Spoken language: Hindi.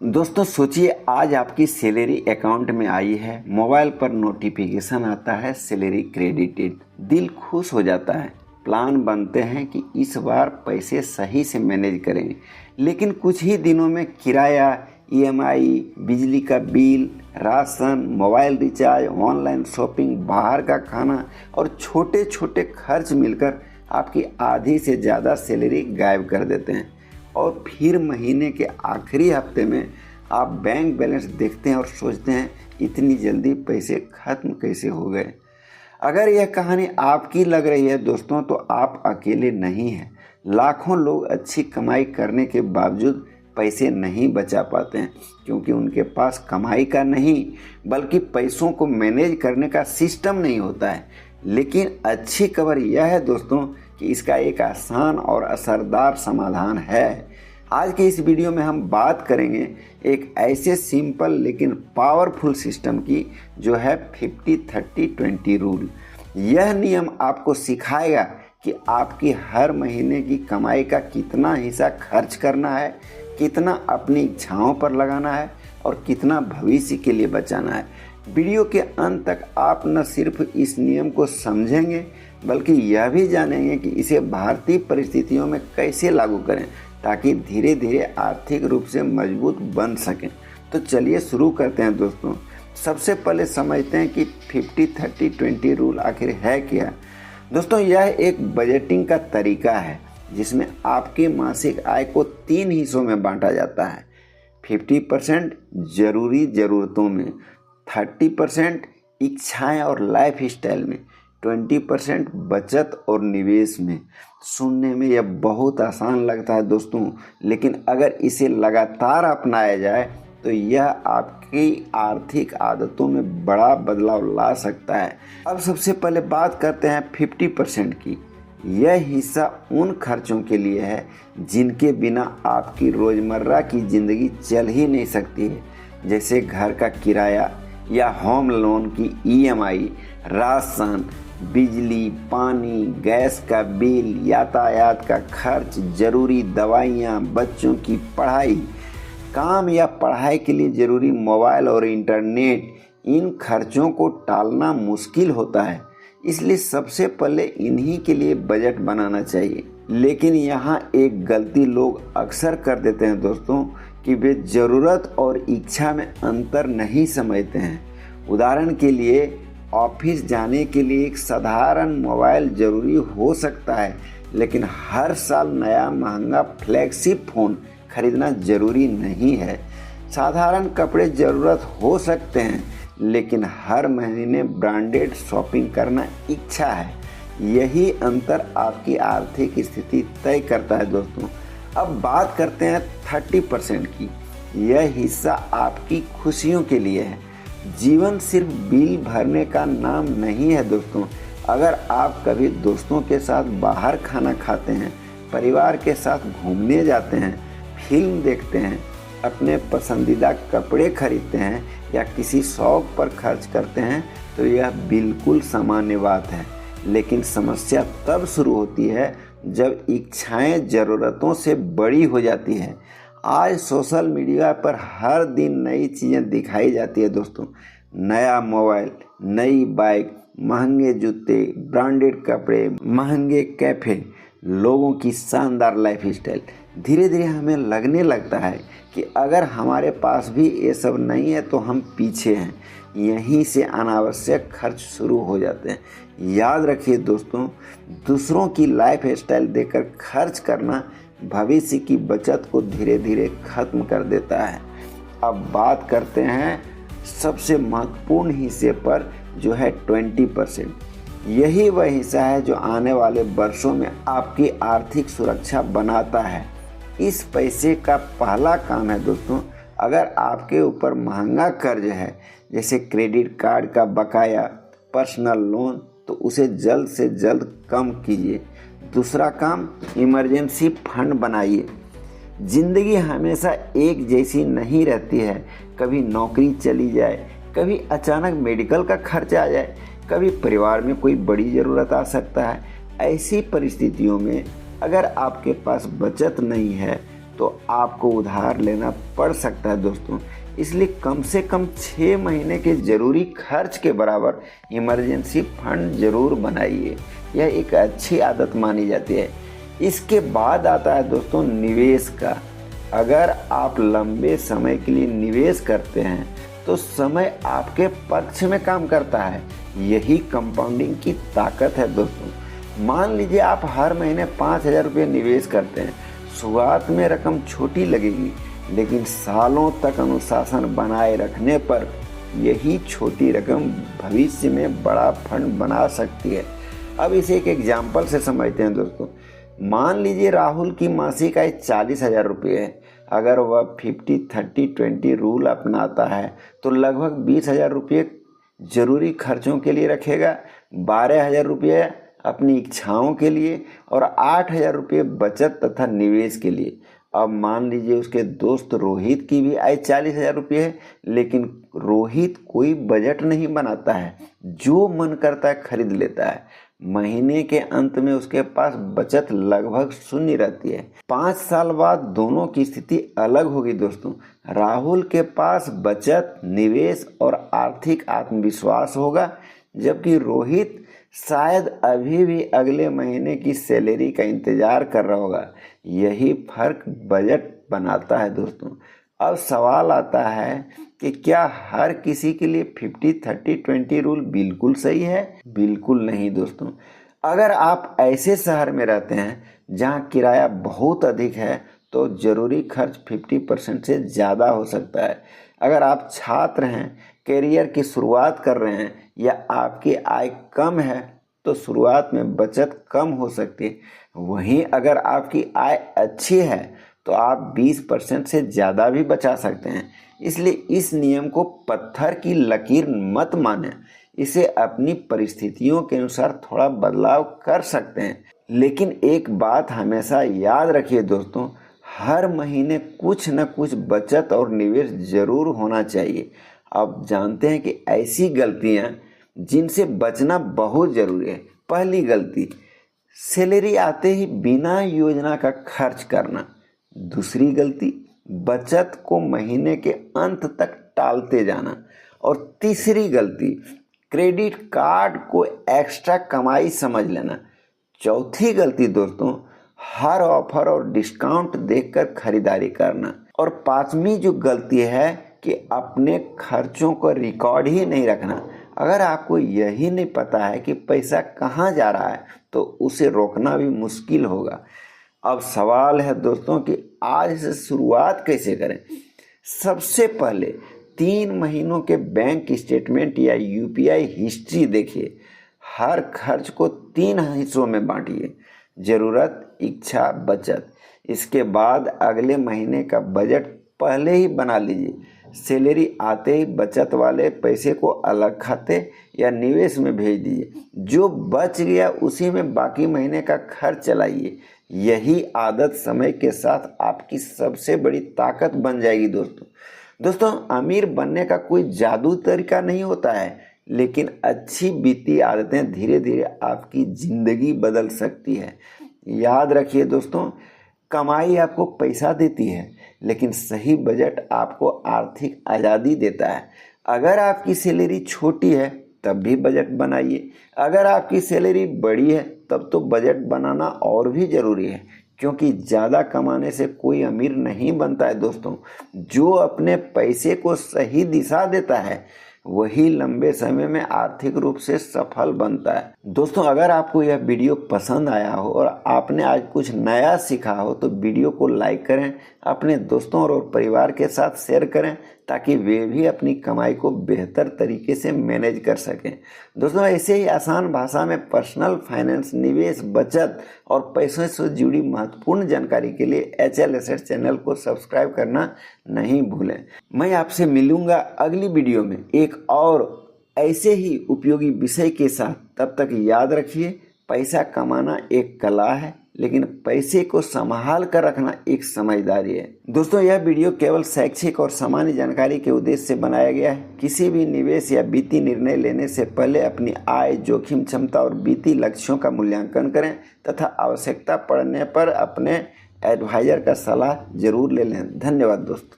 दोस्तों सोचिए, आज आपकी सैलरी अकाउंट में आई है, मोबाइल पर नोटिफिकेशन आता है सैलरी क्रेडिटेड। दिल खुश हो जाता है। प्लान बनते हैं कि इस बार पैसे सही से मैनेज करेंगे, लेकिन कुछ ही दिनों में किराया, ईएमआई, बिजली का bill, ration, mobile recharge, online shopping, बाहर का खाना और छोटे छोटे खर्च मिलकर आपकी आधी से ज़्यादा सैलरी गायब कर देते हैं। और फिर महीने के आखिरी हफ्ते में आप बैंक बैलेंस देखते हैं और सोचते हैं इतनी जल्दी पैसे खत्म कैसे हो गए। अगर यह कहानी आपकी लग रही है दोस्तों, तो आप अकेले नहीं हैं। लाखों लोग अच्छी कमाई करने के बावजूद पैसे नहीं बचा पाते हैं, क्योंकि उनके पास कमाई का नहीं बल्कि पैसों को मैनेज करने का सिस्टम नहीं होता है। लेकिन अच्छी खबर यह है दोस्तों कि इसका एक आसान और असरदार समाधान है। आज के इस वीडियो में हम बात करेंगे एक ऐसे सिंपल लेकिन पावरफुल सिस्टम की, जो है 50-30-20 रूल। यह नियम आपको सिखाएगा कि आपकी हर महीने की कमाई का कितना हिस्सा खर्च करना है, कितना अपनी इच्छाओं पर लगाना है और कितना भविष्य के लिए बचाना है। वीडियो के अंत तक आप न सिर्फ इस नियम को समझेंगे बल्कि यह भी जानेंगे कि इसे भारतीय परिस्थितियों में कैसे लागू करें, ताकि धीरे धीरे आर्थिक रूप से मजबूत बन सकें। तो चलिए शुरू करते हैं दोस्तों। सबसे पहले समझते हैं कि 50-30-20 रूल आखिर है क्या। दोस्तों, यह एक बजटिंग का तरीका है जिसमें आपके मासिक आय को 3 हिस्सों में बांटा जाता है। 50% जरूरी ज़रूरतों में, 30% इच्छाएं और लाइफ स्टाइल में, 20% बचत और निवेश में। सुनने में यह बहुत आसान लगता है दोस्तों, लेकिन अगर इसे लगातार अपनाया जाए तो यह आपकी आर्थिक आदतों में बड़ा बदलाव ला सकता है। अब सबसे पहले बात करते हैं 50% की। यह हिस्सा उन खर्चों के लिए है जिनके बिना आपकी रोज़मर्रा की ज़िंदगी चल ही नहीं सकती है, जैसे घर का किराया या होम लोन की ईएमआई, राशन, बिजली, पानी, गैस का बिल, यातायात का खर्च, ज़रूरी दवाइयाँ, बच्चों की पढ़ाई, काम या पढ़ाई के लिए ज़रूरी मोबाइल और इंटरनेट। इन खर्चों को टालना मुश्किल होता है, इसलिए सबसे पहले इन्हीं के लिए बजट बनाना चाहिए। लेकिन यहाँ एक गलती लोग अक्सर कर देते हैं दोस्तों, कि वे ज़रूरत और इच्छा में अंतर नहीं समझते हैं। उदाहरण के लिए, ऑफिस जाने के लिए एक साधारण मोबाइल ज़रूरी हो सकता है, लेकिन हर साल नया महंगा फ्लैगशिप फ़ोन खरीदना ज़रूरी नहीं है। साधारण कपड़े ज़रूरत हो सकते हैं, लेकिन हर महीने ब्रांडेड शॉपिंग करना इच्छा है। यही अंतर आपकी आर्थिक स्थिति तय करता है दोस्तों। अब बात करते हैं 30% की। यह हिस्सा आपकी खुशियों के लिए है। जीवन सिर्फ बिल भरने का नाम नहीं है दोस्तों। अगर आप कभी दोस्तों के साथ बाहर खाना खाते हैं, परिवार के साथ घूमने जाते हैं, फिल्म देखते हैं, अपने पसंदीदा कपड़े खरीदते हैं या किसी शौक पर खर्च करते हैं, तो यह बिल्कुल सामान्य बात है। लेकिन समस्या तब शुरू होती है जब इच्छाएं ज़रूरतों से बड़ी हो जाती है। आज सोशल मीडिया पर हर दिन नई चीज़ें दिखाई जाती है दोस्तों। नया मोबाइल, नई बाइक, महंगे जूते, ब्रांडेड कपड़े, महंगे कैफ़े, लोगों की शानदार लाइफ स्टाइल। धीरे धीरे हमें लगने लगता है कि अगर हमारे पास भी ये सब नहीं है तो हम पीछे हैं। यहीं से अनावश्यक खर्च शुरू हो जाते हैं। याद रखिए दोस्तों, दूसरों की लाइफ स्टाइल देखकर खर्च करना भविष्य की बचत को धीरे धीरे खत्म कर देता है। अब बात करते हैं सबसे महत्वपूर्ण हिस्से पर, जो है 20%। यही वह हिस्सा है जो आने वाले वर्षों में आपकी आर्थिक सुरक्षा बनाता है। इस पैसे का पहला काम है दोस्तों, अगर आपके ऊपर महंगा कर्ज है, जैसे क्रेडिट कार्ड का बकाया, पर्सनल लोन, तो उसे जल्द से जल्द कम कीजिए। दूसरा काम, इमरजेंसी फंड बनाइए। ज़िंदगी हमेशा एक जैसी नहीं रहती है। कभी नौकरी चली जाए, कभी अचानक मेडिकल का खर्च आ जाए, कभी परिवार में कोई बड़ी ज़रूरत आ सकता है। ऐसी परिस्थितियों में अगर आपके पास बचत नहीं है तो आपको उधार लेना पड़ सकता है दोस्तों। इसलिए कम से कम 6 महीने के जरूरी खर्च के बराबर इमरजेंसी फंड जरूर बनाइए। यह एक अच्छी आदत मानी जाती है। इसके बाद आता है दोस्तों निवेश का। अगर आप लंबे समय के लिए निवेश करते हैं तो समय आपके पक्ष में काम करता है। यही कंपाउंडिंग की ताकत है दोस्तों। मान लीजिए आप हर महीने 5,000 रुपये निवेश करते हैं। शुरुआत में रकम छोटी लगेगी, लेकिन सालों तक अनुशासन बनाए रखने पर यही छोटी रकम भविष्य में बड़ा फंड बना सकती है। अब इसे एक एग्जाम्पल से समझते हैं दोस्तों। मान लीजिए राहुल की मासिक आय 40,000 रुपये है। अगर वह 50-30-20 रूल अपनाता है तो लगभग 20,000 रुपये जरूरी खर्चों के लिए रखेगा, 12,000 रुपये अपनी इच्छाओं के लिए और 8,000 रुपये बचत तथा निवेश के लिए। अब मान लीजिए उसके दोस्त रोहित की भी आय 40,000 रुपये है, लेकिन रोहित कोई बजट नहीं बनाता है, जो मन करता है खरीद लेता है। महीने के अंत में उसके पास बचत लगभग शून्य रहती है। 5 साल बाद दोनों की स्थिति अलग होगी दोस्तों। राहुल के पास बचत, निवेश और आर्थिक आत्मविश्वास होगा, जबकि रोहित शायद अभी भी अगले महीने की सैलरी का इंतजार कर रहा होगा। यही फर्क बजट बनाता है दोस्तों। अब सवाल आता है कि क्या हर किसी के लिए 50-30-20 रूल बिल्कुल सही है? बिल्कुल नहीं दोस्तों। अगर आप ऐसे शहर में रहते हैं जहां किराया बहुत अधिक है तो जरूरी खर्च 50% से ज़्यादा हो सकता है। अगर आप छात्र हैं, करियर की शुरुआत कर रहे हैं या आपकी आय कम है तो शुरुआत में बचत कम हो सकती है। वहीं अगर आपकी आय अच्छी है तो आप 20% से ज़्यादा भी बचा सकते हैं। इसलिए इस नियम को पत्थर की लकीर मत मानें। इसे अपनी परिस्थितियों के अनुसार थोड़ा बदलाव कर सकते हैं। लेकिन एक बात हमेशा याद रखिए दोस्तों, हर महीने कुछ न कुछ बचत और निवेश जरूर होना चाहिए। आप जानते हैं कि ऐसी गलतियां जिनसे बचना बहुत जरूरी है। पहली गलती, सैलरी आते ही बिना योजना का खर्च करना। दूसरी गलती, बचत को महीने के अंत तक टालते जाना। और तीसरी गलती, क्रेडिट कार्ड को एक्स्ट्रा कमाई समझ लेना। चौथी गलती दोस्तों, हर ऑफर और डिस्काउंट देखकर खरीदारी करना। और पांचवी जो गलती है कि अपने खर्चों को रिकॉर्ड ही नहीं रखना। अगर आपको यही नहीं पता है कि पैसा कहाँ जा रहा है तो उसे रोकना भी मुश्किल होगा। अब सवाल है दोस्तों कि आज से शुरुआत कैसे करें। सबसे पहले 3 महीनों के बैंक स्टेटमेंट या यूपीआई हिस्ट्री देखिए। हर खर्च को 3 हिस्सों में बांटिए, जरूरत, इच्छा, बचत। इसके बाद अगले महीने का बजट पहले ही बना लीजिए। सैलरी आते ही बचत वाले पैसे को अलग खाते या निवेश में भेज दीजिए। जो बच गया उसी में बाकी महीने का खर्च चलाइए। यही आदत समय के साथ आपकी सबसे बड़ी ताकत बन जाएगी दोस्तों। अमीर बनने का कोई जादू तरीका नहीं होता है, लेकिन अच्छी वित्तीय आदतें धीरे धीरे आपकी जिंदगी बदल सकती है। याद रखिए दोस्तों, कमाई आपको पैसा देती है, लेकिन सही बजट आपको आर्थिक आज़ादी देता है। अगर आपकी सैलरी छोटी है तब भी बजट बनाइए। अगर आपकी सैलरी बड़ी है तब तो बजट बनाना और भी ज़रूरी है, क्योंकि ज़्यादा कमाने से कोई अमीर नहीं बनता है दोस्तों। जो अपने पैसे को सही दिशा देता है वही लंबे समय में आर्थिक रूप से सफल बनता है। दोस्तों, अगर आपको यह वीडियो पसंद आया हो और आपने आज कुछ नया सीखा हो तो वीडियो को लाइक करें, अपने दोस्तों और परिवार के साथ शेयर करें ताकि वे भी अपनी कमाई को बेहतर तरीके से मैनेज कर सकें। दोस्तों, ऐसे ही आसान भाषा में पर्सनल फाइनेंस, निवेश, बचत और पैसों से जुड़ी महत्वपूर्ण जानकारी के लिए HL Assets चैनल को सब्सक्राइब करना नहीं भूलें। मैं आपसे मिलूंगा अगली वीडियो में एक और ऐसे ही उपयोगी विषय के साथ। तब तक याद रखिए, पैसा कमाना एक कला है, लेकिन पैसे को संभाल कर रखना एक समझदारी है। दोस्तों, यह वीडियो केवल शैक्षिक और सामान्य जानकारी के उद्देश्य से बनाया गया है। किसी भी निवेश या वित्तीय निर्णय लेने से पहले अपनी आय, जोखिम क्षमता और वित्तीय लक्ष्यों का मूल्यांकन करें तथा आवश्यकता पड़ने पर अपने एडवाइजर का सलाह जरूर ले लें। धन्यवाद दोस्तों।